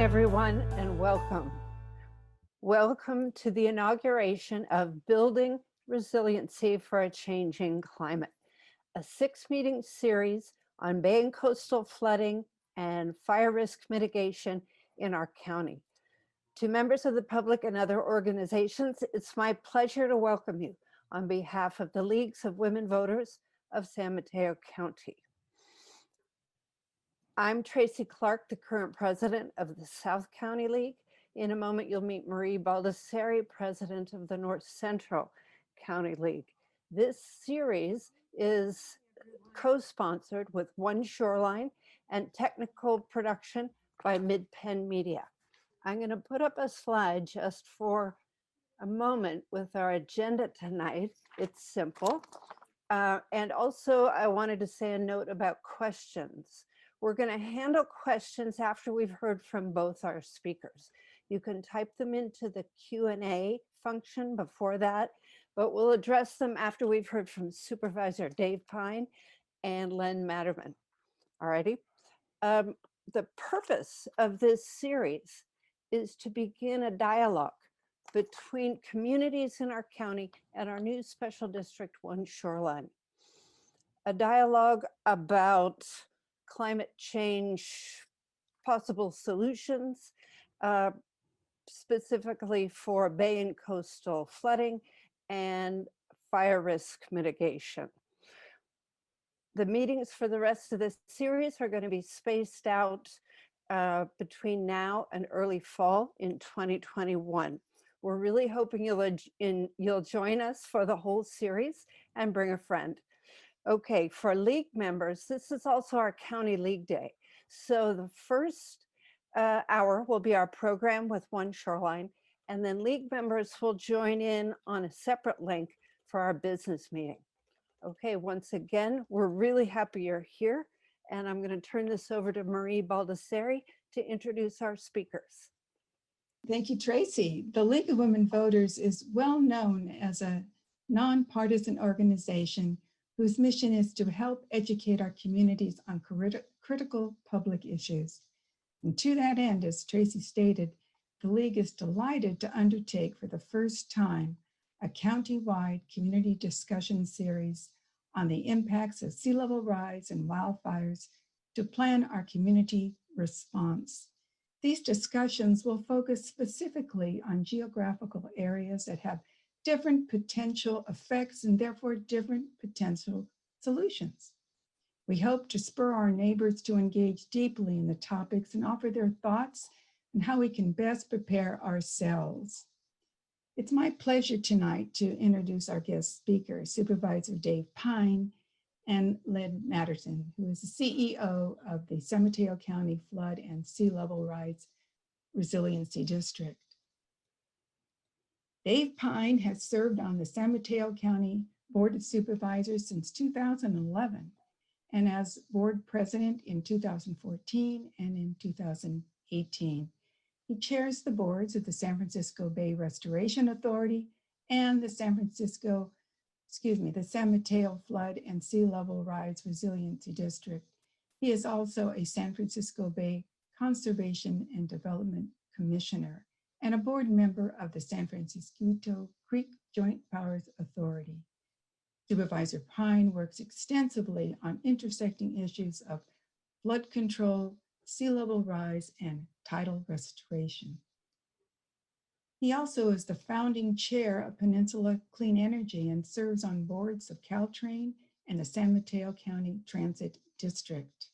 everyone, and welcome. Welcome to the inauguration of Building Resiliency for a Changing Climate, a 6-meeting series on bay and coastal flooding and fire risk mitigation in our county. To members of the public and other organizations, it's my pleasure to welcome you on behalf of the Leagues of Women Voters of San Mateo County. I'm Tracy Clark, the current president of the South County League. In a moment, you'll meet Marie Baldessari, president of the North Central County League. This series is co-sponsored with OneShoreline and technical production by Mid-Penn Media. I'm going to put up a slide just for a moment with our agenda tonight. It's simple. And also, I wanted to say a note about questions. We're going to handle questions after we've heard from both our speakers. You can type them into the Q&A function before that, but we'll address them after we've heard from Supervisor Dave Pine and Len Materman. All righty. The purpose of this series is to begin a dialogue between communities in our county and our new special district, OneShoreline. A dialogue about climate change, possible solutions, specifically for bay and coastal flooding and fire risk mitigation. The meetings for the rest of this series are going to be spaced out between now and early fall in 2021. We're really hoping you'll join us for the whole series and bring a friend. Okay, for league members, this is also our county league day. So the first hour will be our program with OneShoreline, and then league members will join in on a separate link for our business meeting. Okay, once again, we're really happy you're here, and I'm going to turn this over to Marie Baldessari to introduce our speakers. Thank you, Tracy. The League of Women Voters is well known as a nonpartisan organization whose mission is to help educate our communities on critical public issues. And to that end, as Tracy stated, the League is delighted to undertake for the first time a county-wide community discussion series on the impacts of sea level rise and wildfires to plan our community response. These discussions will focus specifically on geographical areas that have different potential effects and therefore different potential solutions. We hope to spur our neighbors to engage deeply in the topics and offer their thoughts on how we can best prepare ourselves. It's my pleasure tonight to introduce our guest speakers, Supervisor Dave Pine and Len Materman, who is the CEO of the San Mateo County Flood and Sea Level Rise Resiliency District. Dave Pine has served on the San Mateo County Board of Supervisors since 2011 and as board president in 2014 and in 2018. He chairs the boards of the San Francisco Bay Restoration Authority and the San Mateo Flood and Sea Level Rise Resiliency District. He is also a San Francisco Bay Conservation and Development Commissioner and a board member of the San Francisco Creek Joint Powers Authority. Supervisor Pine works extensively on intersecting issues of flood control, sea level rise, and tidal restoration. He also is the founding chair of Peninsula Clean Energy and serves on boards of Caltrain and the San Mateo County Transit District.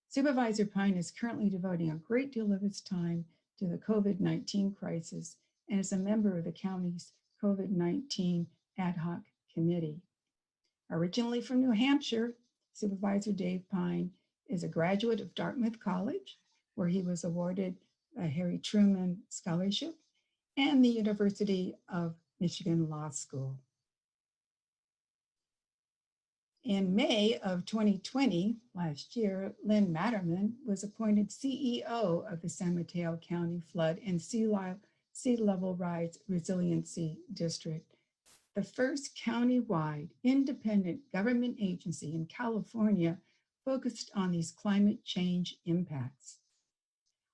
Supervisor Pine is currently devoting a great deal of his time to the COVID-19 crisis and is a member of the county's COVID-19 ad hoc committee. Originally from New Hampshire, Supervisor Dave Pine is a graduate of Dartmouth College, where he was awarded a Harry Truman Scholarship, and the University of Michigan Law School. In May of 2020, last year, Len Materman was appointed CEO of the San Mateo County Flood and Sea Level Rise Resiliency District, the first county-wide independent government agency in California focused on these climate change impacts.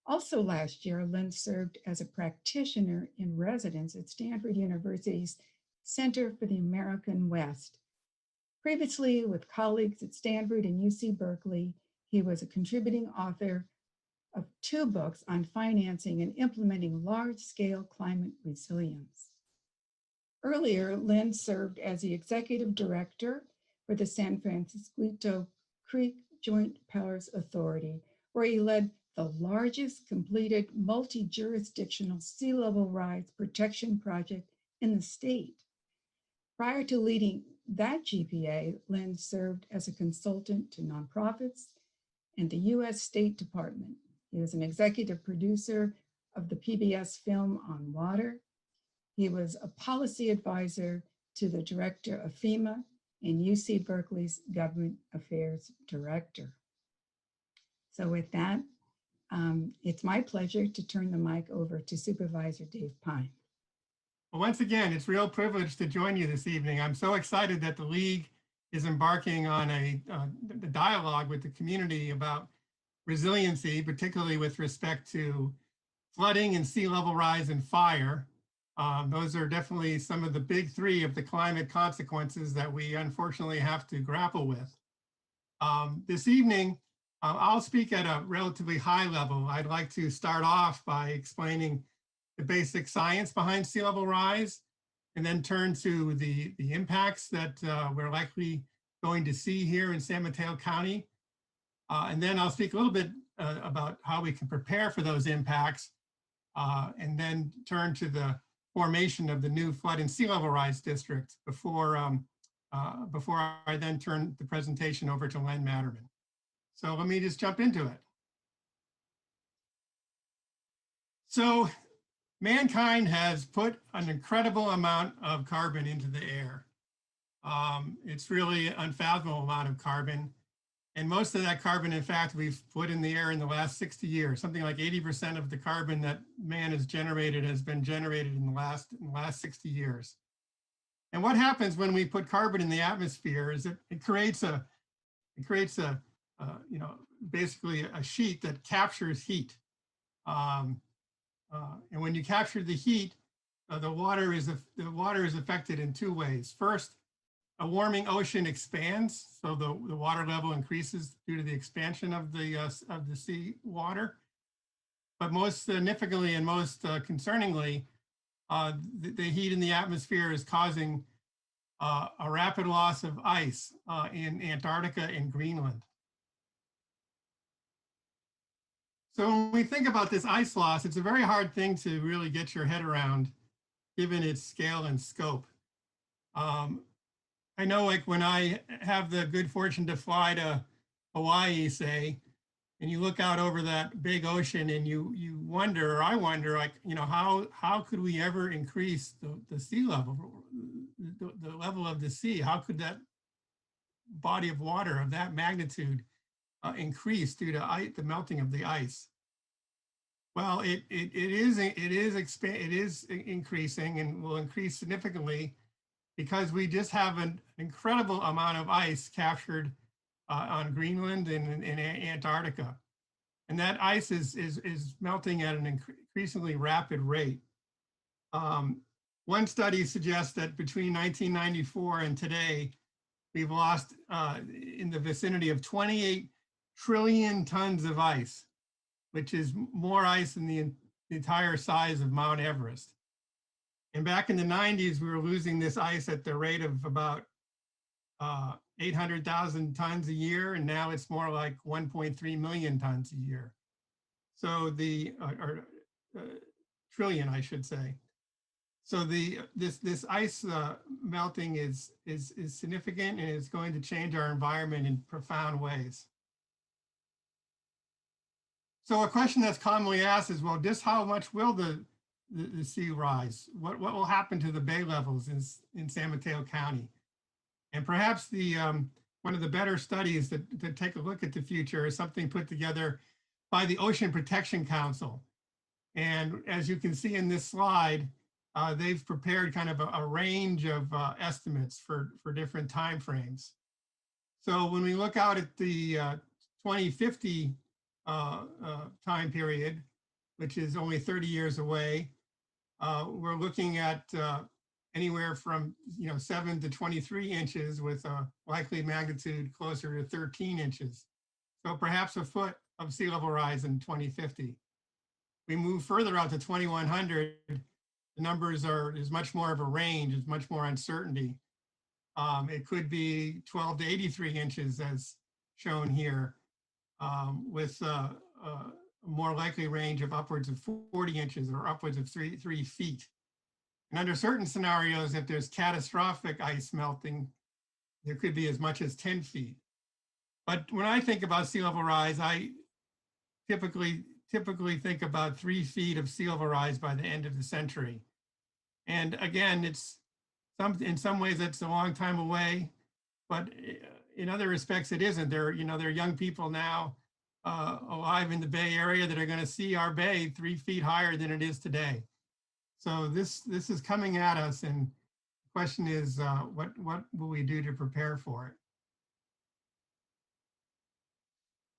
Also last year, Lynn served as a practitioner in residence at Stanford University's Center for the American West. Previously, with colleagues at Stanford and UC Berkeley, he was a contributing author of 2 books on financing and implementing large-scale climate resilience. Earlier, Lynn served as the executive director for the San Francisco Creek Joint Powers Authority, where he led the largest completed multi-jurisdictional sea level rise protection project in the state. Prior to leading that GPA, Lynn served as a consultant to nonprofits and the US State Department. He was an executive producer of the PBS film on water. He was a policy advisor to the director of FEMA and UC Berkeley's government affairs director. So with that, it's my pleasure to turn the mic over to Supervisor Dave Pine. Well, once again, it's a real privilege to join you this evening. I'm so excited that the League is embarking on a dialogue with the community about resiliency, particularly with respect to flooding and sea level rise and fire. Those are definitely some of the big 3 of the climate consequences that we unfortunately have to grapple with. This evening, I'll speak at a relatively high level. I'd like to start off by explaining the basic science behind sea level rise, and then turn to the impacts that we're likely going to see here in San Mateo County. And then I'll speak a little bit about how we can prepare for those impacts, and then turn to the formation of the new flood and sea level rise district before I then turn the presentation over to Len Materman. So let me just jump into it. So mankind has put an incredible amount of carbon into the air. It's really an unfathomable amount of carbon. And most of that carbon, in fact, we've put in the air in the last 60 years. Something like 80% of the carbon that man has generated has been generated in the last 60 years. And what happens when we put carbon in the atmosphere is it creates basically a sheet that captures heat. And when you capture the heat, the water is affected in 2 ways. First, a warming ocean expands, so the water level increases due to the expansion of the sea water. But most significantly and most concerningly, the heat in the atmosphere is causing a rapid loss of ice in Antarctica and Greenland. So when we think about this ice loss, it's a very hard thing to really get your head around, given its scale and scope. I know, like, when I have the good fortune to fly to Hawaii, say, and you look out over that big ocean and you wonder, or I wonder, like, how could we ever increase the sea level, the level of the sea? How could that body of water of that magnitude increase due to the melting of the ice? Well, it is increasing and will increase significantly because we just have an incredible amount of ice captured on Greenland and in Antarctica. And that ice is melting at an increasingly rapid rate. One study suggests that between 1994 and today, we've lost in the vicinity of 28 trillion tons of ice, which is more ice than the entire size of Mount Everest. And back in the 90s, we were losing this ice at the rate of about 800,000 tons a year, and now it's more like 1.3 million tons a year. So trillion, I should say. So this ice melting is significant, and it's going to change our environment in profound ways. So a question that's commonly asked is, well, just how much will the sea rise? What will happen to the bay levels in San Mateo County? And perhaps one of the better studies to take a look at the future is something put together by the Ocean Protection Council. And as you can see in this slide, they've prepared kind of a range of estimates for different timeframes. So when we look out at the 2050 time period, which is only 30 years away. We're looking at anywhere from 7 to 23 inches with a likely magnitude closer to 13 inches. So perhaps a foot of sea level rise in 2050. We move further out to 2100, the numbers is much more of a range, is much more uncertainty. It could be 12 to 83 inches as shown here, with a more likely range of upwards of 40 inches or upwards of 3 feet. And under certain scenarios, if there's catastrophic ice melting, there could be as much as 10 feet. But when I think about sea level rise, I typically think about 3 feet of sea level rise by the end of the century. And again, in some ways it's a long time away, but in other respects it isn't. There are young people now alive in the Bay Area that are going to see our bay 3 feet higher than it is today. So this is coming at us, and the question is, what will we do to prepare for it?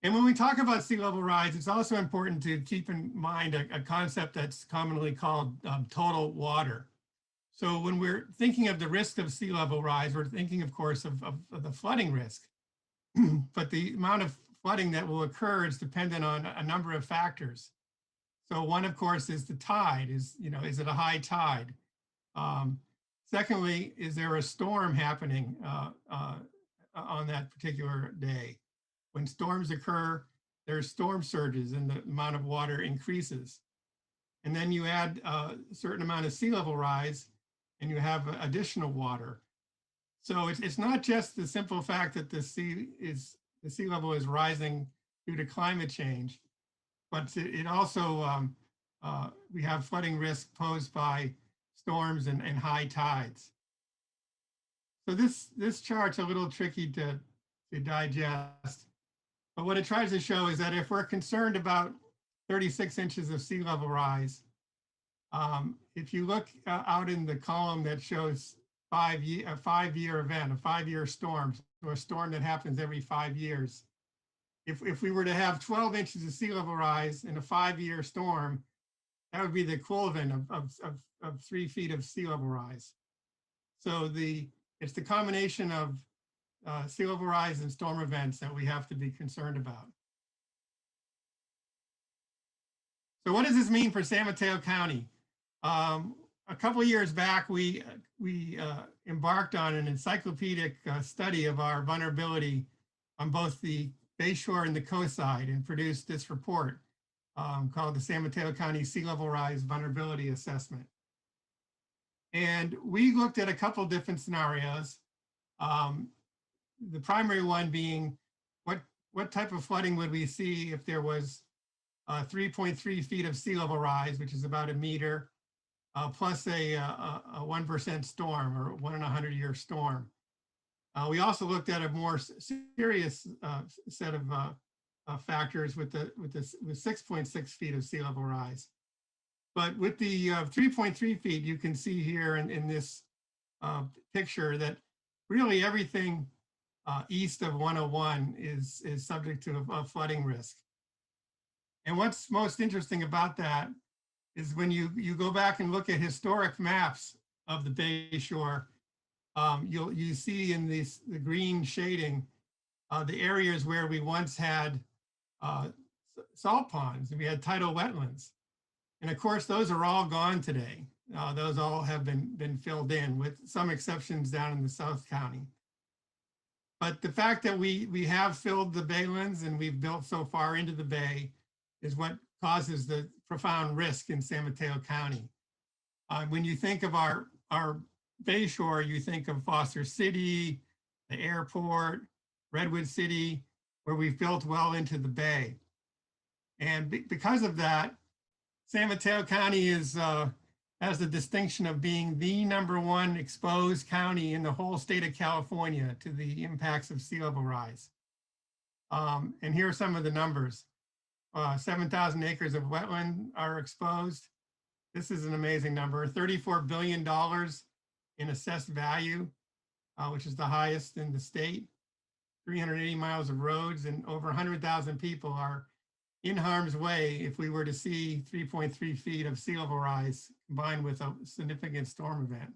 And when we talk about sea level rise, it's also important to keep in mind a concept that's commonly called total water. So when we're thinking of the risk of sea level rise, we're thinking, of course, of the flooding risk. But the amount of flooding that will occur is dependent on a number of factors. So one, of course, is the tide. Is it a high tide? Secondly, is there a storm happening on that particular day? When storms occur, there's storm surges and the amount of water increases. And then you add a certain amount of sea level rise and you have additional water. So it's not just the simple fact that the sea level is rising due to climate change, but it also, we have flooding risk posed by storms and high tides. So this chart's a little tricky to digest, but what it tries to show is that if we're concerned about 36 inches of sea level rise, if you look out in the column that shows a 5-year event, a 5-year storm, or a storm that happens every 5 years, if we were to have 12 inches of sea level rise in a 5-year storm, that would be the equivalent of 3 feet of sea level rise. So it's the combination of sea level rise and storm events that we have to be concerned about. So what does this mean for San Mateo County? A couple of years back, we embarked on an encyclopedic study of our vulnerability on both the bayshore and the coast side, and produced this report called the San Mateo County Sea Level Rise Vulnerability Assessment. And we looked at a couple of different scenarios. The primary one being what type of flooding would we see if there was 3.3 feet of sea level rise, which is about a meter, plus a 1% storm or 1 in a 100-year storm. We also looked at a more serious set of factors with 6.6 feet of sea level rise. But with the 3.3 feet, you can see here in this picture that really everything east of 101 is subject to a flooding risk. And what's most interesting about that is when you go back and look at historic maps of the bayshore, you see in the green shading the areas where we once had salt ponds and we had tidal wetlands. And of course, those are all gone today. Those all have been filled in, with some exceptions down in the South County. But the fact that we have filled the baylands and we've built so far into the bay is what causes the profound risk in San Mateo County. When you think of our bayshore, you think of Foster City, the airport, Redwood City, where we've built well into the bay. And because of that, San Mateo County has the distinction of being the #1 exposed county in the whole state of California to the impacts of sea level rise. And here are some of the numbers. 7,000 acres of wetland are exposed. This is an amazing number. $34 billion in assessed value, which is the highest in the state. 380 miles of roads, and over 100,000 people are in harm's way if we were to see 3.3 feet of sea level rise combined with a significant storm event.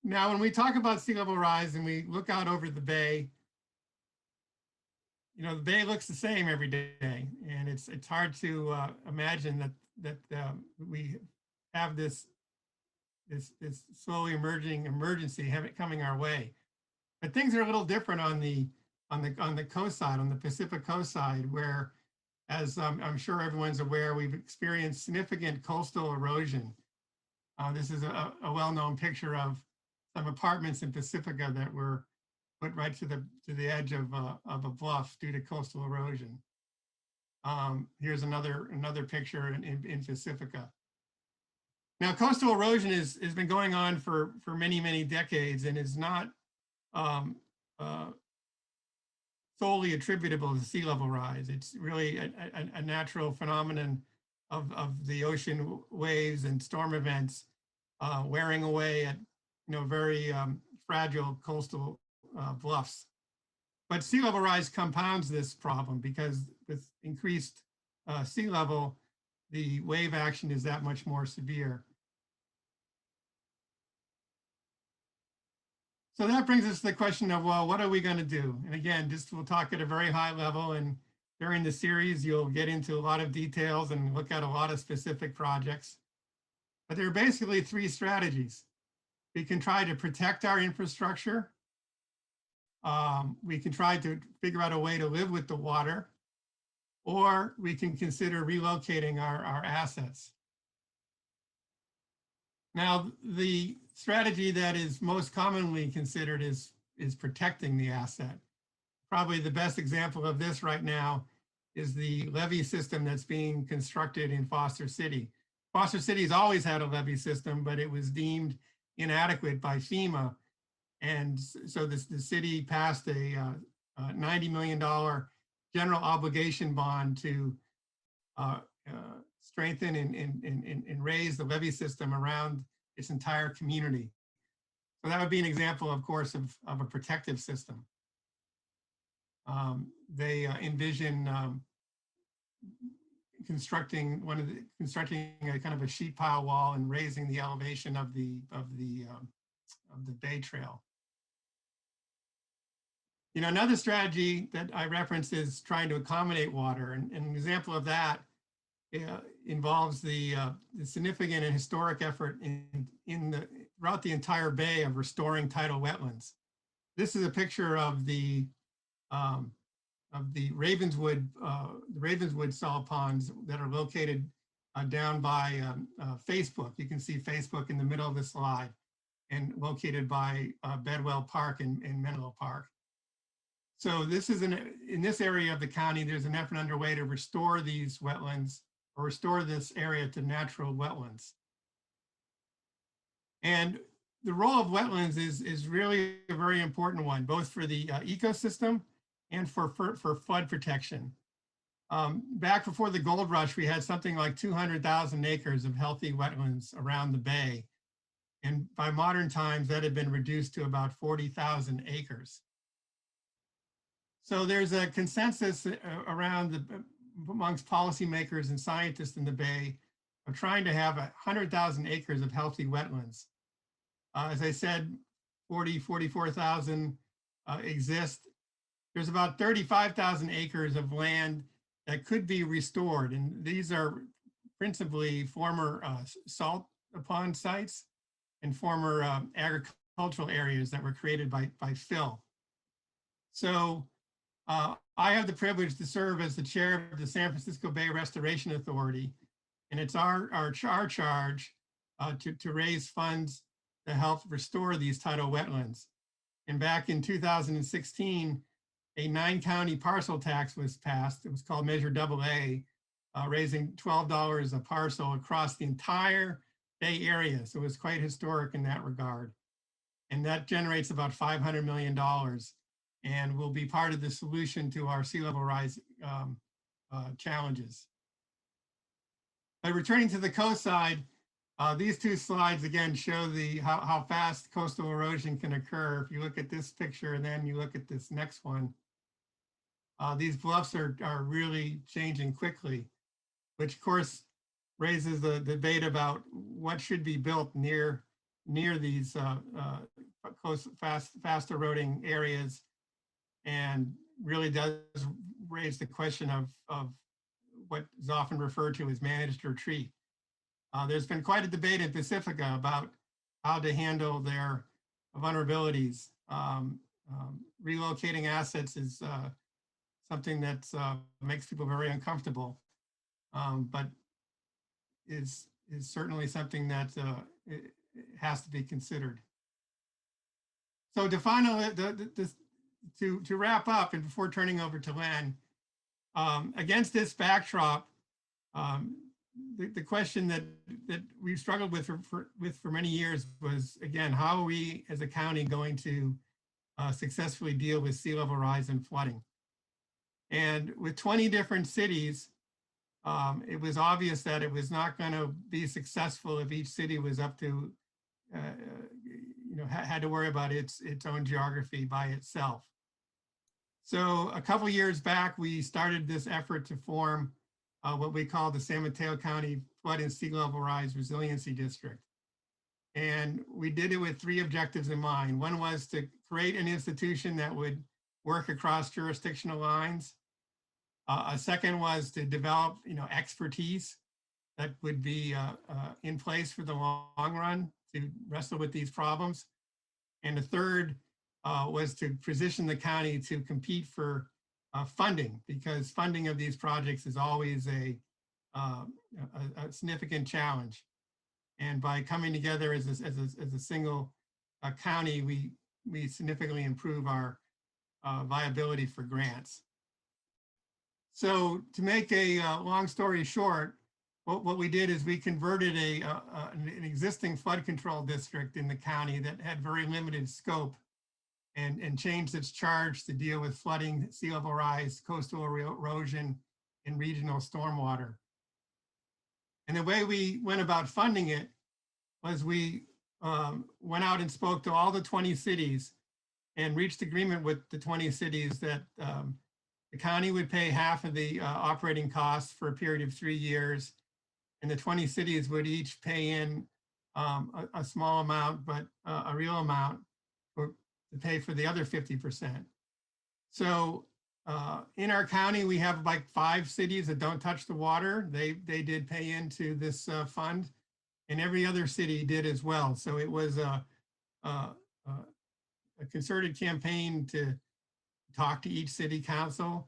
Now, when we talk about sea level rise and we look out over the bay, you know, the bay looks the same every day, and it's hard to imagine that we have this slowly emerging emergency coming our way. But things are a little different on the coast side, on the Pacific coast side, where, as I'm sure everyone's aware, we've experienced significant coastal erosion. This is a well-known picture of some apartments in Pacifica that were put right to the edge of a bluff due to coastal erosion. Here's another picture in Pacifica. Now, coastal erosion has been going on for many decades and is not solely attributable to sea level rise. It's really a natural phenomenon of the ocean waves and storm events wearing away at very fragile coastal bluffs. But sea level rise compounds this problem because with increased sea level, the wave action is that much more severe. So that brings us to the question of, well, what are we going to do? And again, we'll talk at a very high level, and during the series, you'll get into a lot of details and look at a lot of specific projects. But there are basically three strategies. We can try to protect our infrastructure. We can try to figure out a way to live with the water, or we can consider relocating our assets. Now, the strategy that is most commonly considered is protecting the asset. Probably the best example of this right now is the levee system that's being constructed in Foster City. Foster City has always had a levee system, but it was deemed inadequate by FEMA. And so the city passed a $90 million general obligation bond to strengthen and raise the levee system around its entire community. So that would be an example, of course, of a protective system. They envision constructing a kind of a sheet pile wall and raising the elevation of the bay trail. Another strategy that I referenced is trying to accommodate water, and an example of that involves the significant and historic effort throughout the entire bay of restoring tidal wetlands. This is a picture of the Ravenswood salt ponds that are located down by Facebook. You can see Facebook in the middle of the slide, and located by Bedwell Park and Menlo Park. So this is in this area of the county, there's an effort underway to restore these wetlands, or restore this area to natural wetlands. And the role of wetlands is really a very important one, both for the ecosystem and for flood protection. Back before the gold rush, we had something like 200,000 acres of healthy wetlands around the bay. And by modern times, that had been reduced to about 40,000 acres. So there's a consensus amongst policymakers and scientists in the Bay of trying to have 100,000 acres of healthy wetlands. As I said, 44,000 exist. There's about 35,000 acres of land that could be restored. And these are principally former salt pond sites and former agricultural areas that were created by fill. So I have the privilege to serve as the chair of the San Francisco Bay Restoration Authority, and it's our charge to raise funds to help restore these tidal wetlands. And back in 2016, a 9-county parcel tax was passed. It was called Measure AA, raising $12 a parcel across the entire Bay Area. So it was quite historic in that regard. And that generates about $500 million. And will be part of the solution to our sea level rise challenges. But returning to the coast side, These two slides again show how fast coastal erosion can occur. If you look at this picture and then you look at this next one, these bluffs are really changing quickly, which of course raises the debate about what should be built near these close, fast eroding areas, and really does raise the question of what is often referred to as managed retreat. There's been quite a debate in Pacifica about how to handle their vulnerabilities. Relocating assets is something that makes people very uncomfortable, but is certainly something that it has to be considered. So to wrap up, and before turning over to Len, against this backdrop, the question that we've struggled with for many years was, again, how are we as a county going to successfully deal with sea level rise and flooding? And with 20 different cities, it was obvious that it was not going to be successful if each city was up to, had to worry about its own geography by itself. So a couple years back, we started this effort to form what we call the San Mateo County Flood and Sea Level Rise Resiliency District. And we did it with 3 objectives in mind. One was to create an institution that would work across jurisdictional lines. A second was to develop, expertise that would be in place for the long run to wrestle with these problems. And the third was to position the county to compete for funding, because funding of these projects is always a significant challenge. And by coming together as a single county, we significantly improve our viability for grants. So to make a long story short, what we did is we converted an existing flood control district in the county that had very limited scope, and changed its charge to deal with flooding, sea level rise, coastal erosion, and regional stormwater. And the way we went about funding it was we went out and spoke to all the 20 cities and reached agreement with the 20 cities that the county would pay half of the operating costs for a period of 3 years, and the 20 cities would each pay in a small amount, but a real amount to pay for the other 50%. So in our county, we have like 5 cities that don't touch the water. They did pay into this fund, and every other city did as well. So it was a concerted campaign to talk to each city council,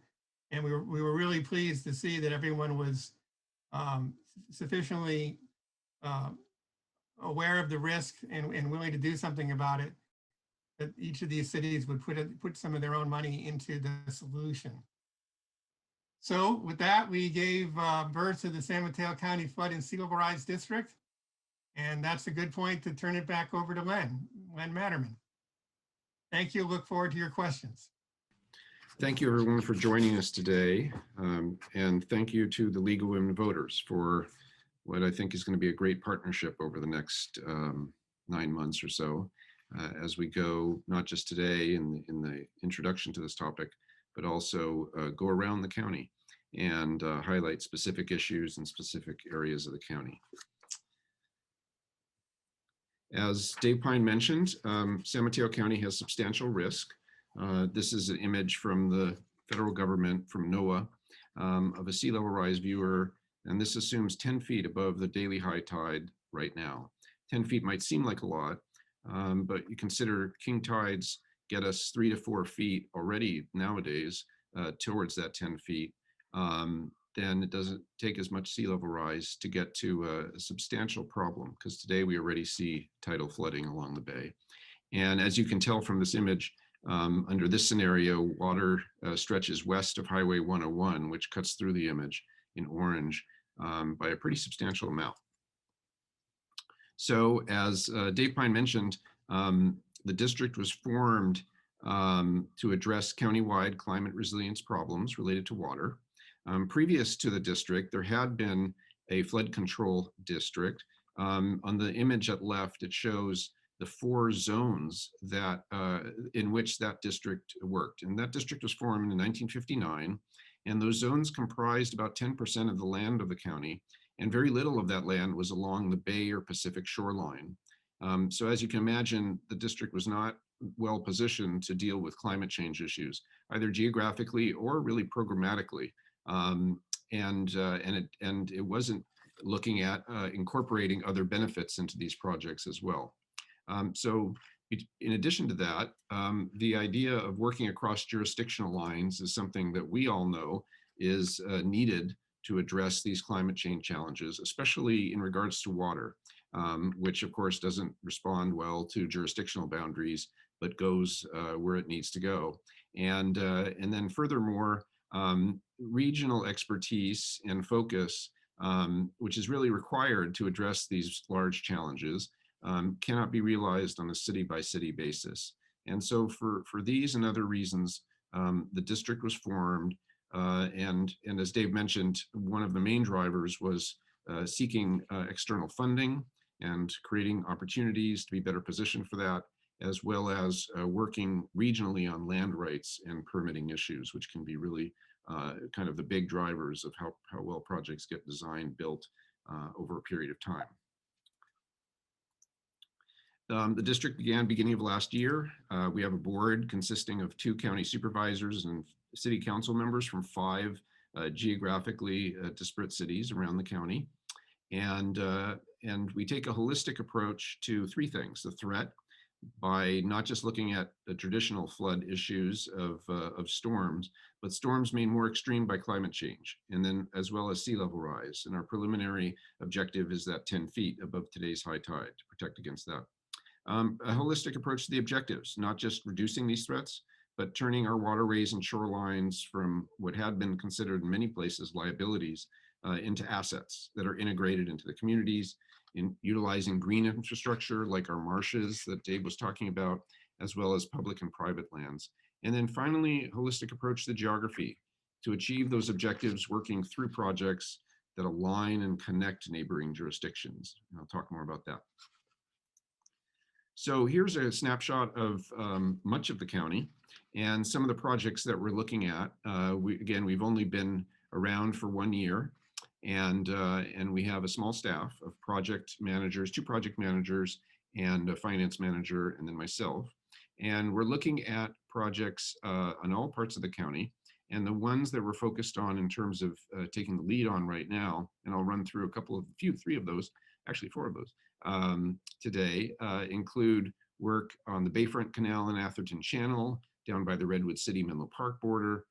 and we were really pleased to see that everyone was sufficiently aware of the risk and willing to do something about it, that each of these cities would put some of their own money into the solution. So with that, we gave birth to the San Mateo County Flood and Sea Level Rise District. And that's a good point to turn it back over to Len Materman. Thank you. Look forward to your questions. Thank you, everyone, for joining us today. And thank you to the League of Women Voters for what I think is going to be a great partnership over the next 9 months or so, as we go, not just today in the introduction to this topic, but also go around the county and highlight specific issues in specific areas of the county. As Dave Pine mentioned, San Mateo County has substantial risk. This is an image from the federal government, from NOAA, of a sea level rise viewer, and this assumes 10 feet above the daily high tide right now. 10 feet might seem like a lot, but you consider king tides get us 3 to 4 feet already nowadays towards that 10 feet. Then it doesn't take as much sea level rise to get to a substantial problem, because today we already see tidal flooding along the bay. And as you can tell from this image, under this scenario, water stretches west of Highway 101, which cuts through the image in orange by a pretty substantial amount. So as Dave Pine mentioned, the district was formed to address countywide climate resilience problems related to water. Previous to the district, there had been a flood control district On the image at left, it shows the 4 zones that in which that district worked. And that district was formed in 1959. And those zones comprised about 10% of the land of the county. And very little of that land was along the Bay or Pacific shoreline. So as you can imagine, the district was not well positioned to deal with climate change issues, either geographically or really programmatically. And it wasn't looking at incorporating other benefits into these projects as well. So in addition to that, the idea of working across jurisdictional lines is something that we all know is needed to address these climate change challenges, especially in regards to water, which of course doesn't respond well to jurisdictional boundaries, but goes where it needs to go. And then furthermore, regional expertise and focus, which is really required to address these large challenges, cannot be realized on a city-by-city basis. And so for these and other reasons, the district was formed. And as Dave mentioned, one of the main drivers was seeking external funding and creating opportunities to be better positioned for that, as well as working regionally on land rights and permitting issues, which can be really kind of the big drivers of how well projects get designed, built over a period of time. The district began beginning of last year. We have a board consisting of 2 county supervisors and city council members from 5 geographically disparate cities around the county. And we take a holistic approach to 3 things: the threat, by not just looking at the traditional flood issues of storms, but storms made more extreme by climate change, and then as well as sea level rise. And our preliminary objective is that 10 feet above today's high tide to protect against that. A holistic approach to the objectives, not just reducing these threats, but turning our waterways and shorelines from what had been considered in many places liabilities into assets that are integrated into the communities, in utilizing green infrastructure like our marshes that Dave was talking about, as well as public and private lands. And then finally, holistic approach to geography to achieve those objectives, working through projects that align and connect neighboring jurisdictions. And I'll talk more about that. So here's a snapshot of much of the county and some of the projects that we're looking at. We've only been around for 1 year, and we have a small staff of project managers, 2 project managers and a finance manager, and then myself. And we're looking at projects on all parts of the county, and the ones that we're focused on in terms of taking the lead on right now, and I'll run through three of those, actually 4 of those today, include work on the Bayfront Canal and Atherton Channel, down by the Redwood City Menlo Park border,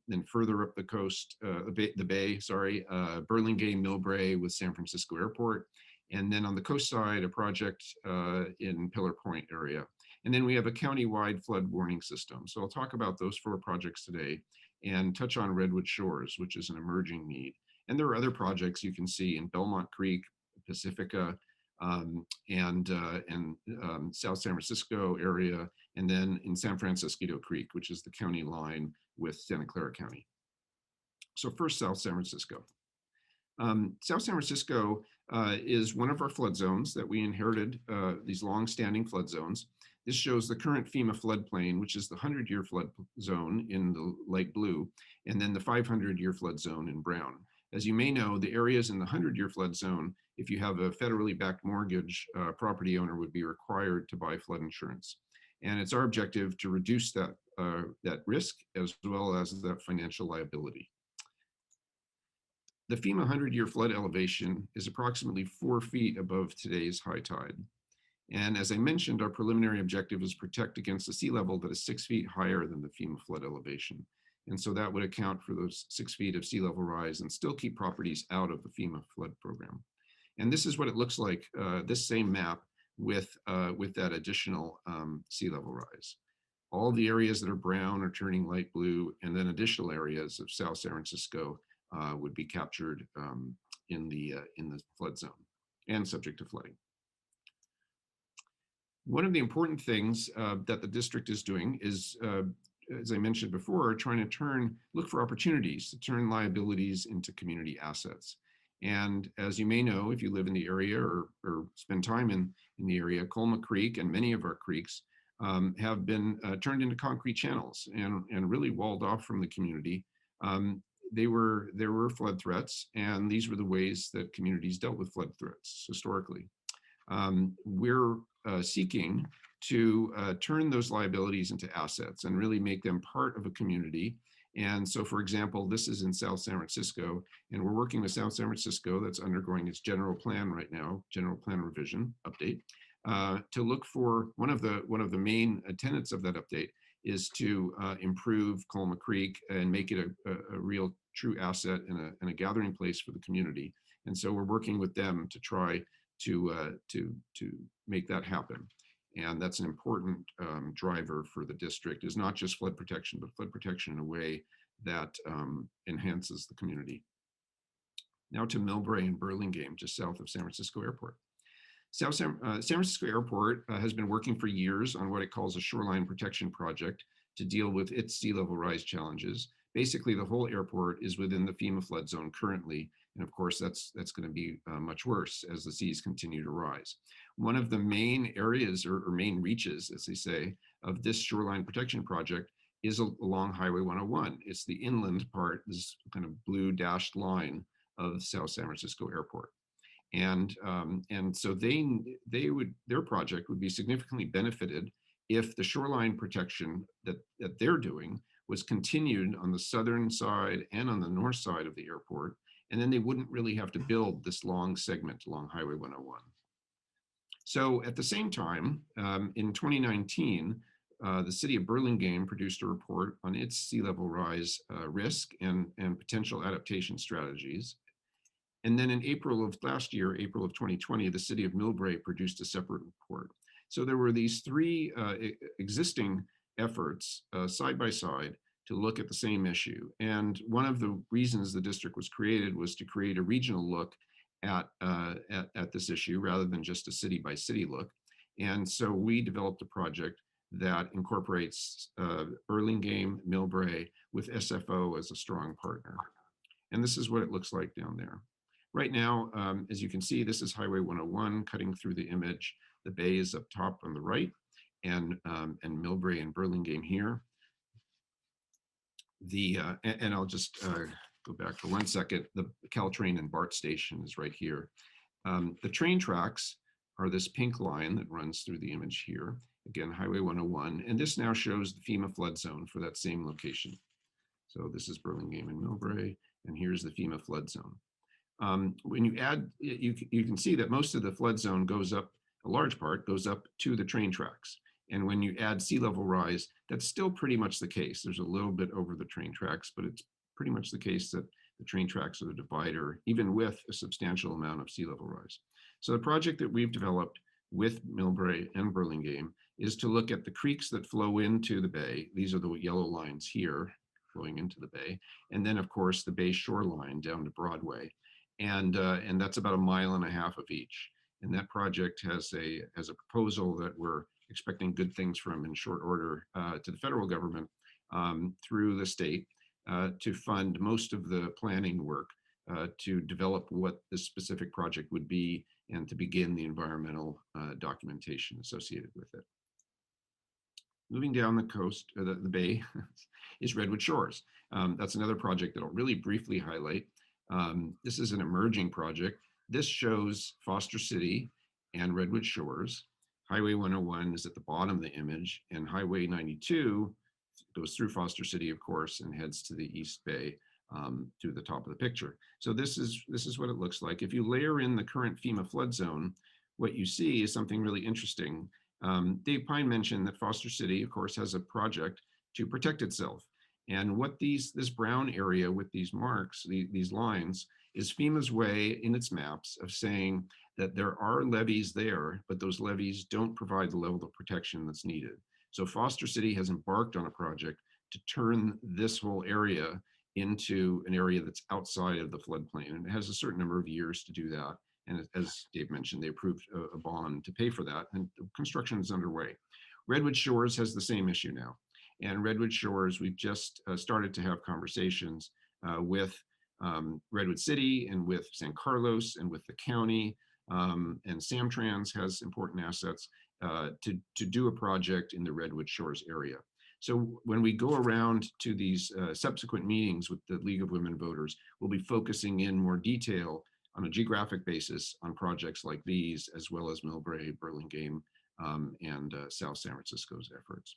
then further up the coast, the Bay, Burlingame, Millbrae with San Francisco Airport, and then on the coast side, a project in Pillar Point area. And then we have a countywide flood warning system. So I'll talk about those 4 projects today and touch on Redwood Shores, which is an emerging need. And there are other projects you can see in Belmont Creek, Pacifica, and South San Francisco area, and then in San Francisco Creek, which is the county line with Santa Clara County. So first, South San Francisco. South San Francisco is one of our flood zones that we inherited, these long-standing flood zones. This shows the current FEMA floodplain, which is the 100-year flood zone in the light blue, and then the 500-year flood zone in brown. As you may know, the areas in the 100-year flood zone, if you have a federally backed mortgage, property owner would be required to buy flood insurance. And it's our objective to reduce that, that risk as well as that financial liability. The FEMA 100-year flood elevation is approximately 4 feet above today's high tide. And as I mentioned, our preliminary objective is protect against a sea level that is 6 feet higher than the FEMA flood elevation. And so that would account for those 6 feet of sea level rise and still keep properties out of the FEMA flood program. And this is what it looks like, this same map with that additional sea level rise. All the areas that are brown are turning light blue, and then additional areas of South San Francisco would be captured in the flood zone and subject to flooding. One of the important things that the district is doing is, as I mentioned before, trying to look for opportunities to turn liabilities into community assets. And as you may know, if you live in the area or spend time in the area, Colma Creek and many of our creeks have been turned into concrete channels and really walled off from the community. There were flood threats, and these were the ways that communities dealt with flood threats historically. We're seeking to turn those liabilities into assets and really make them part of a community. And so, for example, this is in South San Francisco, and we're working with South San Francisco, that's undergoing its general plan right now, general plan revision update, to look for one of the main tenets of that update is to improve Colma Creek and make it a real true asset and a gathering place for the community. And so we're working with them to try to make that happen. And that's an important driver for the district, is not just flood protection, but flood protection in a way that enhances the community. Now to Millbrae and Burlingame, just south of San Francisco Airport. San Francisco Airport has been working for years on what it calls a shoreline protection project to deal with its sea level rise challenges. Basically, the whole airport is within the FEMA flood zone currently. And of course, that's going to be much worse as the seas continue to rise. One of the main areas or main reaches, as they say, of this shoreline protection project is along Highway 101. It's the inland part, this kind of blue dashed line of South San Francisco Airport. And so their project would be significantly benefited if the shoreline protection that they're doing was continued on the southern side and on the north side of the airport, and then they wouldn't really have to build this long segment along Highway 101. So at the same time, in 2019, the city of Burlingame produced a report on its sea level rise risk and potential adaptation strategies. And then in April of last year, April of 2020, the city of Millbrae produced a separate report. So there were these three existing efforts side by side to look at the same issue. And one of the reasons the district was created was to create a regional look at this issue rather than just a city by city look. And so we developed a project that incorporates Burlingame, Millbrae with SFO as a strong partner. And this is what it looks like down there. Right now, as you can see, this is Highway 101 cutting through the image. The bay is up top on the right, and Millbrae and Burlingame here. And I'll just go back for 1 second. The Caltrain and BART station is right here. The train tracks are this pink line that runs through the image here. Again, Highway 101, and this now shows the FEMA flood zone for that same location. So this is Burlingame and Millbrae, and here's the FEMA flood zone. When you add, you can see that most of the flood zone goes up, a large part goes up to the train tracks. And when you add sea level rise, that's still pretty much the case. There's a little bit over the train tracks, but it's pretty much the case that the train tracks are the divider, even with a substantial amount of sea level rise. So the project that we've developed with Millbrae and Burlingame is to look at the creeks that flow into the bay. These are the yellow lines here flowing into the bay. And then of course the bay shoreline down to Broadway. And that's about 1.5 miles of each. And that project has a proposal that we're expecting good things from in short order to the federal government through the state to fund most of the planning work to develop what this specific project would be and to begin the environmental documentation associated with it. Moving down the coast, the bay, is Redwood Shores. That's another project that I'll really briefly highlight. This is an emerging project. This shows Foster City and Redwood Shores. Highway 101 is at the bottom of the image, and Highway 92 goes through Foster City, of course, and heads to the East Bay through the top of the picture. So this is what it looks like. If you layer in the current FEMA flood zone, what you see is something really interesting. Dave Pine mentioned that Foster City, of course, has a project to protect itself. And what this brown area with these marks, these lines, is FEMA's way in its maps of saying that there are levees there, but those levees don't provide the level of protection that's needed. So Foster City has embarked on a project to turn this whole area into an area that's outside of the floodplain. And it has a certain number of years to do that. And as Dave mentioned, they approved a bond to pay for that, and the construction is underway. Redwood Shores has the same issue now. And Redwood Shores, we've just started to have conversations with Redwood City and with San Carlos and with the county, and Samtrans has important assets to do a project in the Redwood Shores area. So when we go around to these subsequent meetings with the League of Women Voters, we'll be focusing in more detail on a geographic basis on projects like these, as well as Millbrae, Burlingame, and South San Francisco's efforts.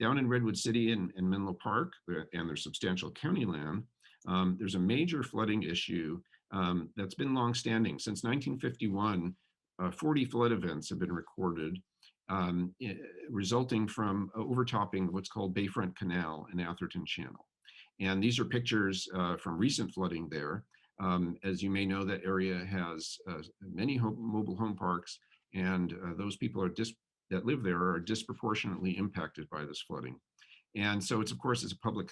Down in Redwood City and Menlo Park, and their substantial county land, there's a major flooding issue that's been longstanding. Since 1951, 40 flood events have been recorded, resulting from overtopping what's called Bayfront Canal and Atherton Channel. And these are pictures from recent flooding there. As you may know, that area has many mobile home parks, and those people that live there are disproportionately impacted by this flooding. And so it's, of course, it's a public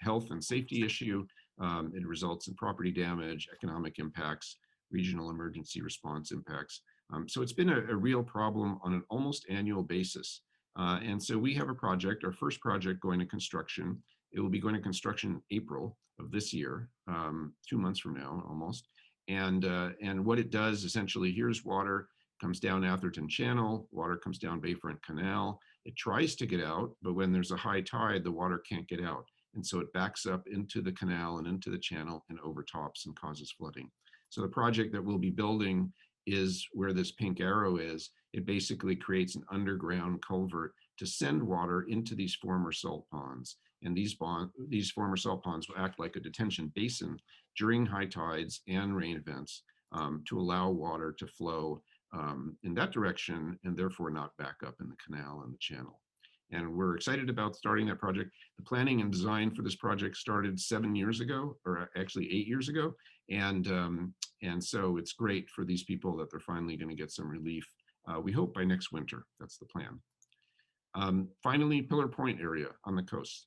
health and safety issue. It results in property damage, economic impacts, regional emergency response impacts. So it's been a real problem on an almost annual basis. And so we have a project, our first project going to construction. It will be going to construction in April of this year, 2 months from now almost. And what it does essentially, here's water, comes down Atherton Channel, water comes down Bayfront Canal. It tries to get out, but when there's a high tide, the water can't get out. And so it backs up into the canal and into the channel and overtops and causes flooding. So the project that we'll be building is where this pink arrow is. It basically creates an underground culvert to send water into these former salt ponds. And these former salt ponds will act like a detention basin during high tides and rain events to allow water to flow in that direction and therefore not back up in the canal and the channel. And we're excited about starting that project. The planning and design for this project started 7 years ago, or actually 8 years ago. And so it's great for these people that they're finally going to get some relief. We hope by next winter. That's the plan. Finally, Pillar Point area on the coast.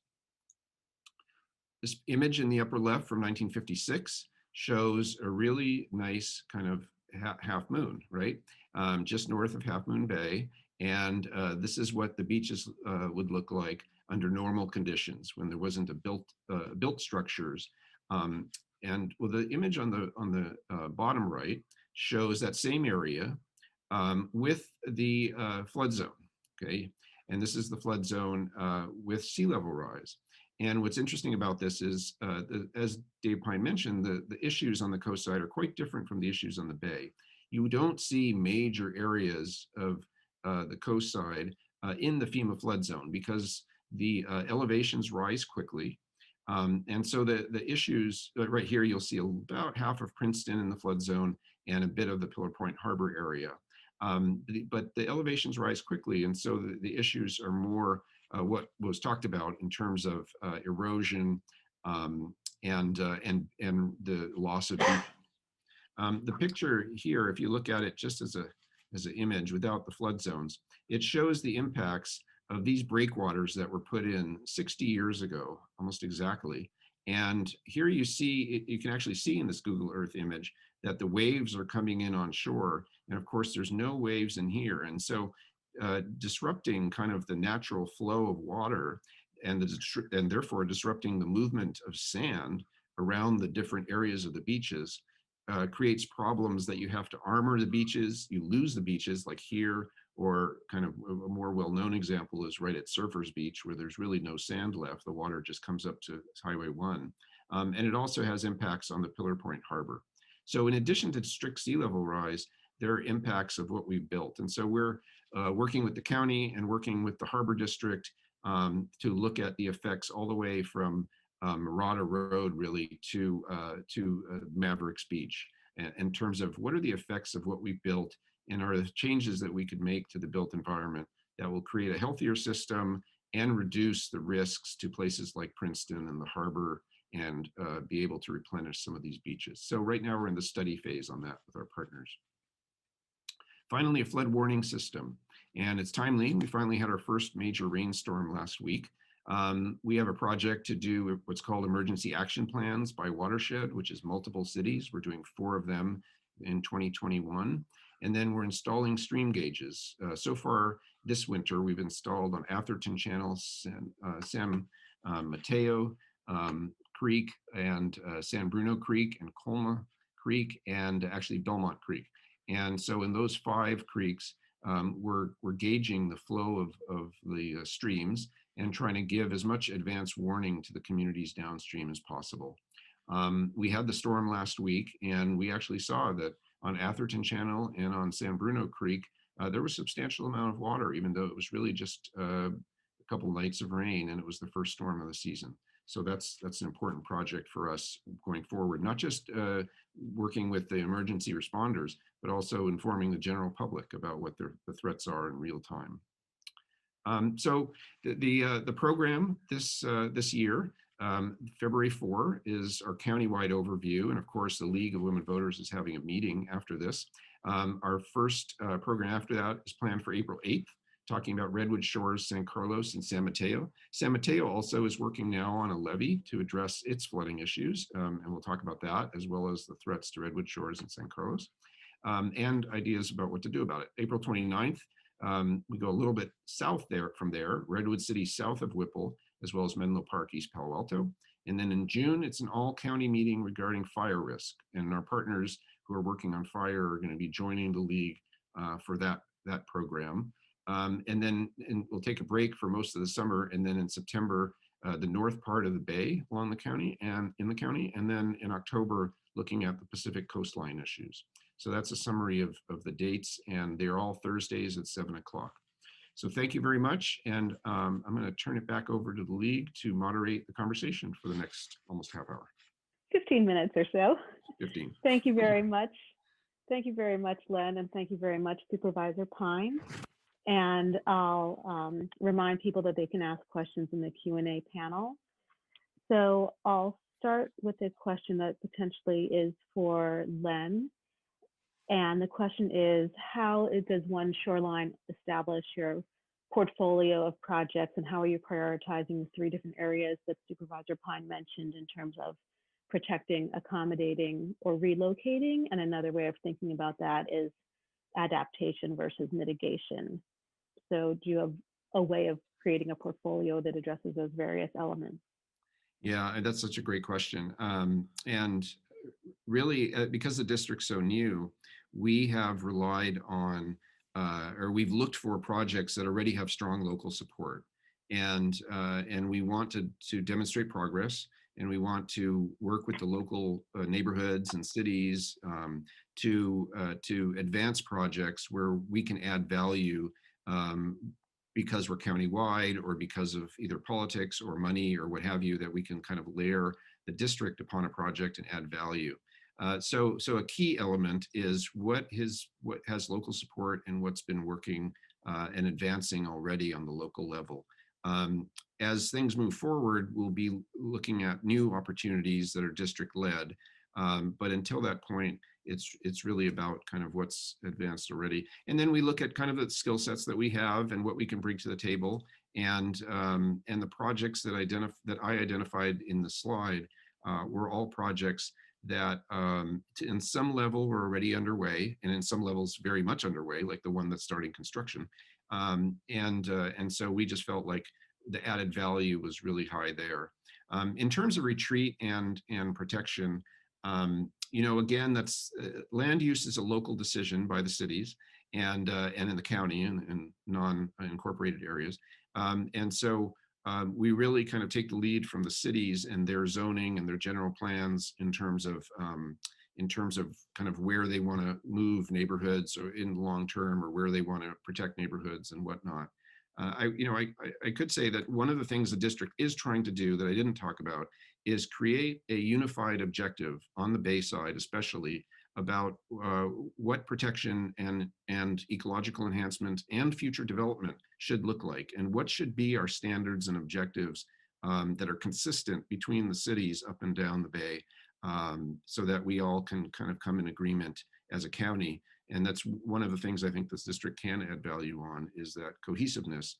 This image in the upper left from 1956 shows a really nice kind of half moon, right? Just north of Half Moon Bay. And this is what the beaches would look like under normal conditions when there wasn't a built structures. And well, the image on the bottom right shows that same area with the flood zone, okay? And this is the flood zone with sea level rise. And what's interesting about this is, as Dave Pine mentioned, the issues on the coast side are quite different from the issues on the bay. You don't see major areas of the coast side in the FEMA flood zone because the elevations rise quickly. And so the issues, right here, you'll see about half of Princeton in the flood zone and a bit of the Pillar Point Harbor area. But the elevations rise quickly, and so the issues are more what was talked about in terms of erosion and the loss of beach. The picture here, if you look at it just as an image without the flood zones, it shows the impacts of these breakwaters that were put in 60 years ago, almost exactly. And here you see, you can actually see in this Google Earth image that the waves are coming in on shore. And of course, there's no waves in here. And so disrupting kind of the natural flow of water and therefore disrupting the movement of sand around the different areas of the beaches creates problems that you have to armor the beaches, you lose the beaches like here, or kind of a more well-known example is right at Surfers Beach where there's really no sand left. The water just comes up to Highway 1. And it also has impacts on the Pillar Point Harbor. So in addition to strict sea level rise, there are impacts of what we've built. And so we're working with the county and working with the Harbor District to look at the effects all the way from Murata Road really to Mavericks Beach in terms of what are the effects of what we've built and are the changes that we could make to the built environment that will create a healthier system and reduce the risks to places like Princeton and the harbor and be able to replenish some of these beaches. So right now we're in the study phase on that with our partners. Finally, a flood warning system. And it's timely. We finally had our first major rainstorm last week. We have a project to do what's called emergency action plans by watershed, which is multiple cities. We're doing 4 of them in 2021. And then we're installing stream gauges. So far this winter, we've installed on Atherton Channel, San Mateo, Creek and San Bruno Creek and Colma Creek and actually Belmont Creek. And so in those 5 creeks, we're gauging the flow of the streams and trying to give as much advance warning to the communities downstream as possible. We had the storm last week, and we actually saw that on Atherton Channel and on San Bruno Creek, there was a substantial amount of water, even though it was really just a couple nights of rain, and it was the first storm of the season. So that's an important project for us going forward, not just working with the emergency responders, but also informing the general public about what the threats are in real time. So the program this year, February 4 is our countywide overview. And of course, the League of Women Voters is having a meeting after this. Our first program after that is planned for April 8th, talking about Redwood Shores, San Carlos, and San Mateo. San Mateo also is working now on a levy to address its flooding issues. And we'll talk about that, as well as the threats to Redwood Shores and San Carlos, and ideas about what to do about it. April 29th, we go a little bit south from there, Redwood City south of Whipple, as well as Menlo Park, East Palo Alto. And then in June, it's an all-county meeting regarding fire risk. And our partners who are working on fire are going to be joining the League for that program. And then we'll take a break for most of the summer. And then in September, the north part of the bay along the county and in the county. And then in October, looking at the Pacific coastline issues. So that's a summary of the dates, and they're all Thursdays at 7 o'clock. So thank you very much. And I'm going to turn it back over to the League to moderate the conversation for the next almost half hour. 15 minutes or so. 15. Thank you very much. Thank you very much, Len, and thank you very much, Supervisor Pine. And I'll remind people that they can ask questions in the Q&A panel. So I'll start with a question that potentially is for Len. And the question is, how does OneShoreline establish your portfolio of projects, and how are you prioritizing the 3 different areas that Supervisor Pine mentioned in terms of protecting, accommodating, or relocating? And another way of thinking about that is adaptation versus mitigation. So do you have a way of creating a portfolio that addresses those various elements? Yeah, that's such a great question. And really, because the district's so new, we have relied on, or we've looked for projects that already have strong local support. And we want to demonstrate progress, and we want to work with the local neighborhoods and cities to advance projects where we can add value because we're countywide, or because of either politics or money or what have you, that we can kind of layer the district upon a project and add value. So a key element is what has local support and what's been working and advancing already on the local level. As things move forward, we'll be looking at new opportunities that are district-led. But until that point, it's really about kind of what's advanced already. And then we look at kind of the skill sets that we have and what we can bring to the table. And the projects that I identified in the slide were all projects that in some level were already underway, and in some levels very much underway, like the one that's starting construction. And so we just felt like the added value was really high there. In terms of retreat and protection, again, that's land use is a local decision by the cities and in the county and non-incorporated areas. And so we really kind of take the lead from the cities and their zoning and their general plans in terms of kind of where they want to move neighborhoods or in the long term, or where they want to protect neighborhoods and whatnot. I could say that one of the things the district is trying to do that I didn't talk about is create a unified objective on the Bay side, especially about what protection and ecological enhancement and future development should look like, and what should be our standards and objectives that are consistent between the cities up and down the Bay, so that we all can kind of come in agreement as a county. And that's one of the things I think this district can add value on, is that cohesiveness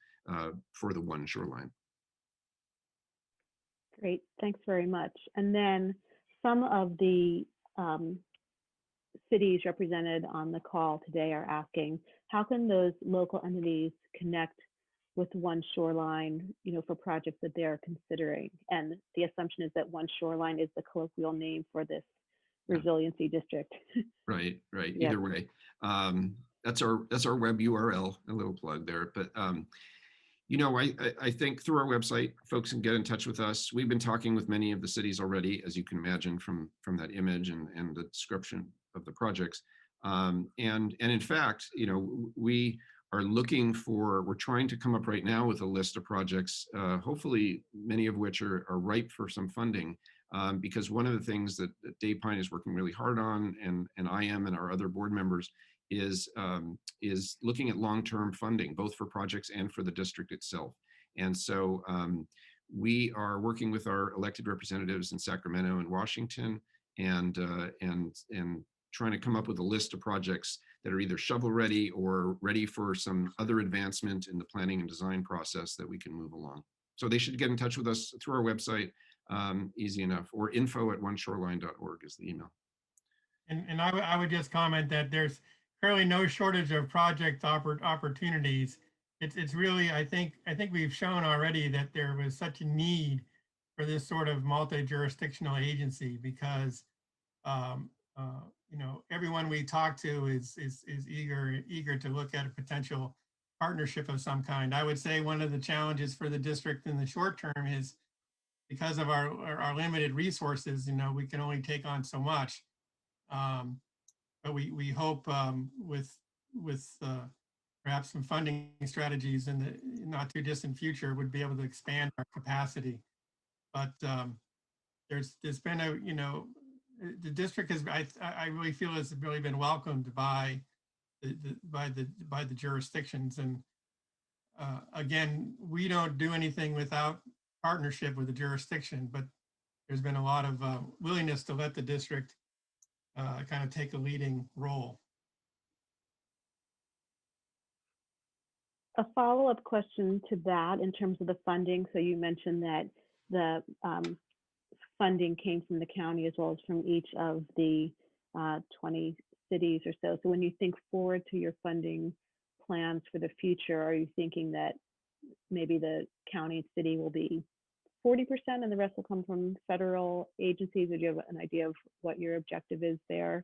for the OneShoreline. Great, thanks very much. And then some of the cities represented on the call today are asking, how can those local entities connect with OneShoreline, for projects that they're considering. And the assumption is that OneShoreline is the colloquial name for this resiliency district. Right. Yep. Either way, that's our web URL. A little plug there, but I think through our website, folks can get in touch with us. We've been talking with many of the cities already, as you can imagine from that image and the description of the projects. And in fact, we're trying to come up right now with a list of projects, hopefully many of which are ripe for some funding. Because one of the things that Dave Pine is working really hard on, and I am, and our other board members, is looking at long-term funding, both for projects and for the district itself. And so we are working with our elected representatives in Sacramento and Washington, and trying to come up with a list of projects that are either shovel ready or ready for some other advancement in the planning and design process that we can move along. So they should get in touch with us through our website, easy enough, or info@oneshoreline.org is the email. And I would just comment that there's currently no shortage of project opportunities. It's really, I think we've shown already that there was such a need for this sort of multi-jurisdictional agency, because everyone we talk to is eager to look at a potential partnership of some kind. I would say one of the challenges for the district in the short term is, because of our limited resources, we can only take on so much. But we hope with perhaps some funding strategies in the not too distant future would be able to expand our capacity. But there's been the district has, I really feel, has really been welcomed by the jurisdictions. And again, we don't do anything without partnership with the jurisdiction, but there's been a lot of willingness to let the district kind of take a leading role. A follow-up question to that in terms of the funding. So you mentioned that the funding came from the county as well as from each of the 20 cities or so. So when you think forward to your funding plans for the future, are you thinking that maybe the county and city will be 40% and the rest will come from federal agencies? Or do you have an idea of what your objective is there?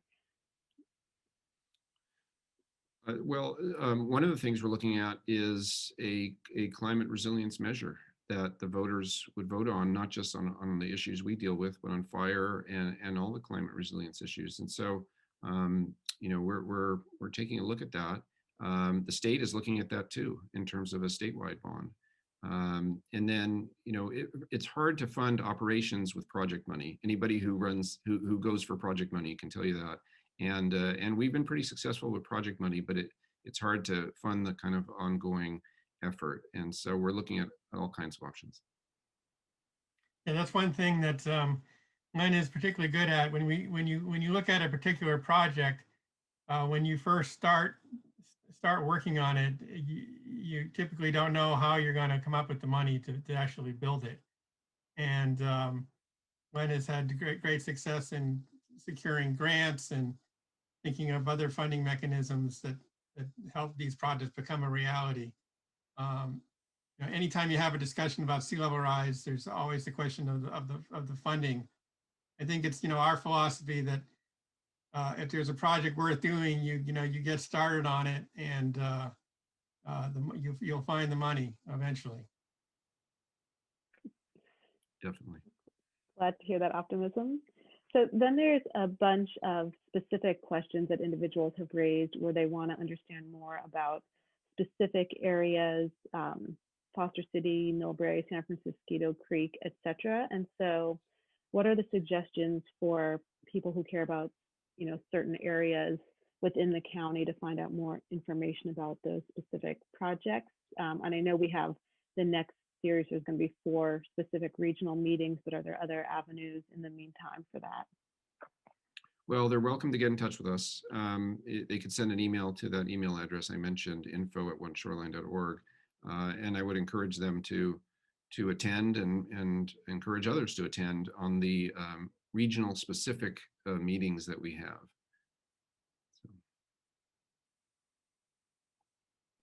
One of the things we're looking at is a climate resilience measure that the voters would vote on, not just on the issues we deal with, but on fire and all the climate resilience issues. And so, we're taking a look at that. The state is looking at that too, in terms of a statewide bond. And then, it's hard to fund operations with project money. Anybody who goes for project money can tell you that. And we've been pretty successful with project money, but it's hard to fund the kind of ongoing effort. And so we're looking at all kinds of options. And that's one thing that Lynn is particularly good at. When you look at a particular project, when you first start working on it, you typically don't know how you're going to come up with the money to actually build it. And Lynn has had great success in securing grants and thinking of other funding mechanisms that help these projects become a reality. Anytime you have a discussion about sea level rise, there's always the question of the funding. I think it's our philosophy that if there's a project worth doing, you get started on it, and you'll find the money eventually. Definitely. Glad to hear that optimism. So then there's a bunch of specific questions that individuals have raised where they want to understand more about specific areas, Foster City, Millbrae, San Francisco Creek, etc. And so what are the suggestions for people who care about, certain areas within the county to find out more information about those specific projects? And I know we have the next series, there's going to be 4 specific regional meetings, but are there other avenues in the meantime for that? Well, they're welcome to get in touch with us. They could send an email to that email address I mentioned, info@oneshoreline.org. And I would encourage them to attend and encourage others to attend on the regional specific meetings that we have.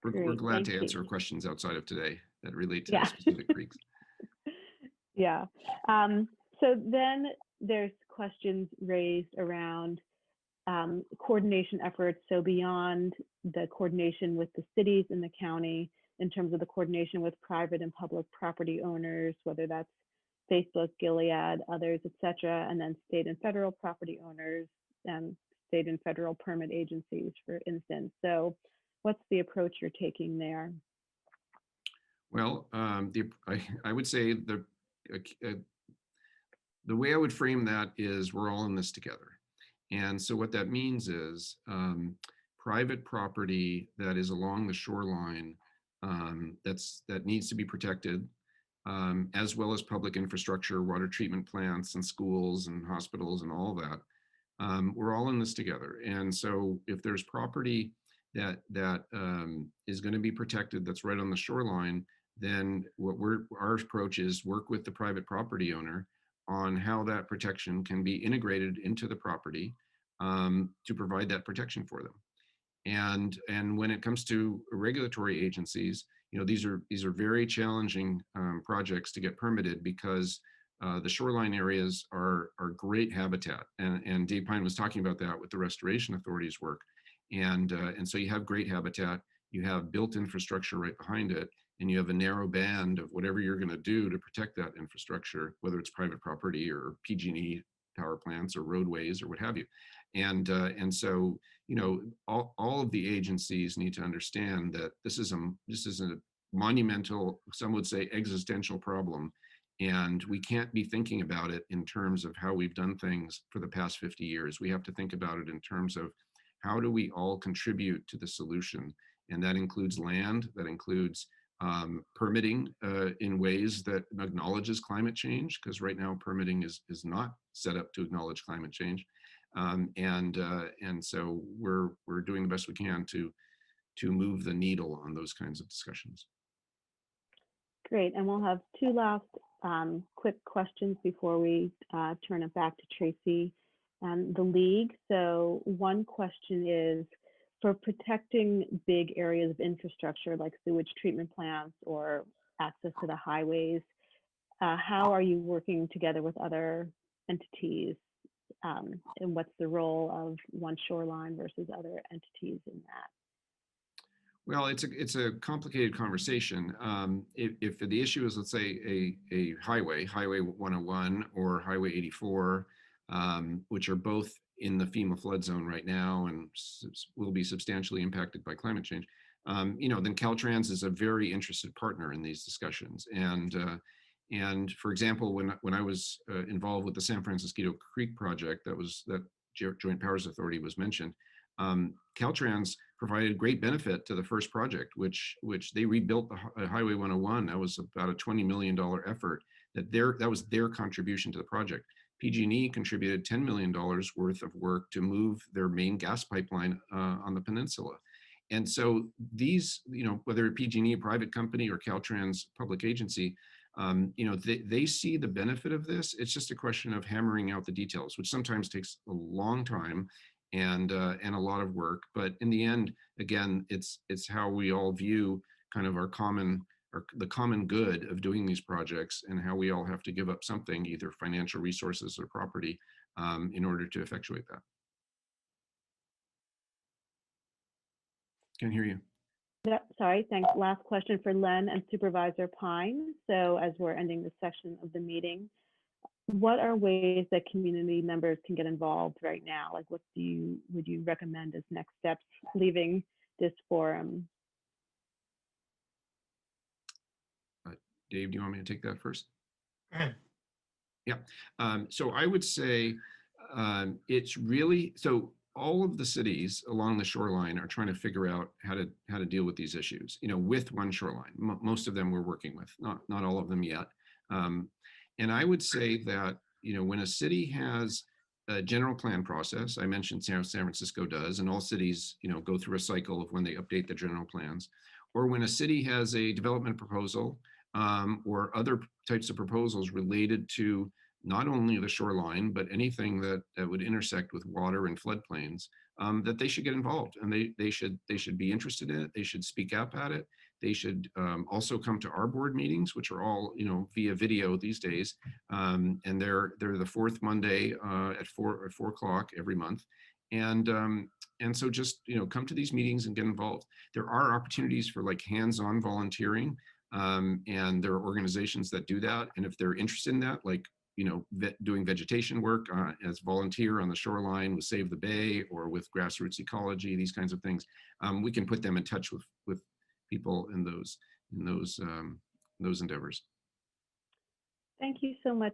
So, We're Great, glad thank to you. answer questions outside of today that relate to Yeah. specific creeks. Yeah. So then there's questions raised around coordination efforts. So beyond the coordination with the cities and the county, in terms of the coordination with private and public property owners, whether that's Facebook, Gilead, others, et cetera, and then state and federal property owners and state and federal permit agencies, for instance. So what's the approach you're taking there? Well, I would say the way I would frame that is we're all in this together. And so what that means is private property that is along the shoreline that needs to be protected, as well as public infrastructure, water treatment plants and schools and hospitals and all that. We're all in this together. And so if there's property that is going to be protected that's right on the shoreline, then our approach is work with the private property owner on how that protection can be integrated into the property to provide that protection for them. And when it comes to regulatory agencies, you know, these are very challenging projects to get permitted because the shoreline areas are great habitat, and Dave Pine was talking about that with the Restoration Authority's work, and so you have great habitat, you have built infrastructure right behind it, and you have a narrow band of whatever you're going to do to protect that infrastructure, whether it's private property or PG&E power plants or roadways or what have you, and so you know all of the agencies need to understand that this is a monumental, some would say existential problem. And we can't be thinking about it in terms of how we've done things for the past 50 years. We have to think about it in terms of how do we all contribute to the solution? And that includes land, that includes permitting in ways that acknowledges climate change, because right now permitting is not set up to acknowledge climate change. And so we're doing the best we can to move the needle on those kinds of discussions. Great, and we'll have two last quick questions before we turn it back to Tracy and the league. So one question is, for protecting big areas of infrastructure like sewage treatment plants or access to the highways, how are you working together with other entities? And what's the role of OneShoreline versus other entities in that? Well, it's a complicated conversation. If the issue is, let's say, a highway 101 or Highway 84, which are both in the FEMA flood zone right now and will be substantially impacted by climate change, you know, then Caltrans is a very interested partner in these discussions. And for example, when I was involved with the San Francisco Creek project, that Joint Powers Authority was mentioned, Caltrans provided great benefit to the first project, which they rebuilt the Highway 101. That was about a $20 million effort. That was their contribution to the project. PG&E contributed $10 million worth of work to move their main gas pipeline on the peninsula. And so these, you know, whether PG&E, a private company, or Caltrans, public agency, you know, they see the benefit of this. It's just a question of hammering out the details, which sometimes takes a long time and a lot of work. But in the end, again, it's how we all view kind of the common good of doing these projects, and how we all have to give up something, either financial resources or property, in order to effectuate that. Can't hear you. Yeah, sorry, thanks. Last question for Len and Supervisor Pine. So as we're ending this section of the meeting, what are ways that community members can get involved right now? Like, what would you recommend as next steps leaving this forum? Dave, do you want me to take that first? Go ahead. Yeah. So I would say it's really, so all of the cities along the shoreline are trying to figure out how to deal with these issues, you know, with OneShoreline. Most of them we're working with, not all of them yet. And I would say that, you know, when a city has a general plan process, I mentioned San Francisco does, and all cities, you know, go through a cycle of when they update the general plans, or when a city has a development proposal or other types of proposals related to not only the shoreline, but anything that would intersect with water and floodplains, that they should get involved, and they should be interested in it. They should speak up at it. They should also come to our board meetings, which are all, you know, via video these days. And they're the fourth Monday at 4 o'clock every month. And so just, you know, come to these meetings and get involved. There are opportunities for like hands-on volunteering, and there are organizations that do that. And if they're interested in that, like, you know, doing vegetation work as volunteer on the shoreline with Save the Bay or with grassroots ecology, these kinds of things, we can put them in touch with people in those endeavors. Thank you so much,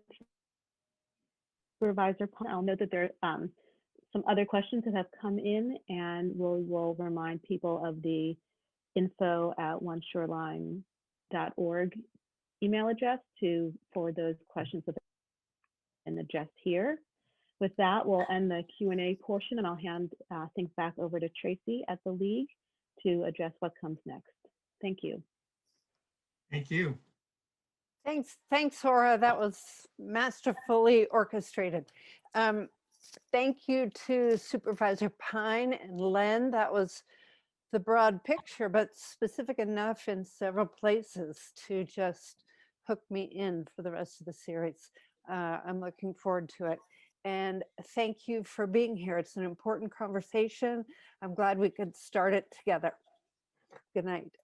Supervisor Pine. I'll note that there are some other questions that have come in, and we'll remind people of the info@oneshoreline.org email address to forward those questions and address here. With that, we'll end the Q&A portion, and I'll hand things back over to Tracy at the League to address what comes next. Thank you. Thank you. Thanks, Ora. That was masterfully orchestrated. Thank you to Supervisor Pine and Len. That was the broad picture, but specific enough in several places to just hook me in for the rest of the series. I'm looking forward to it. And thank you for being here. It's an important conversation. I'm glad we could start it together. Good night.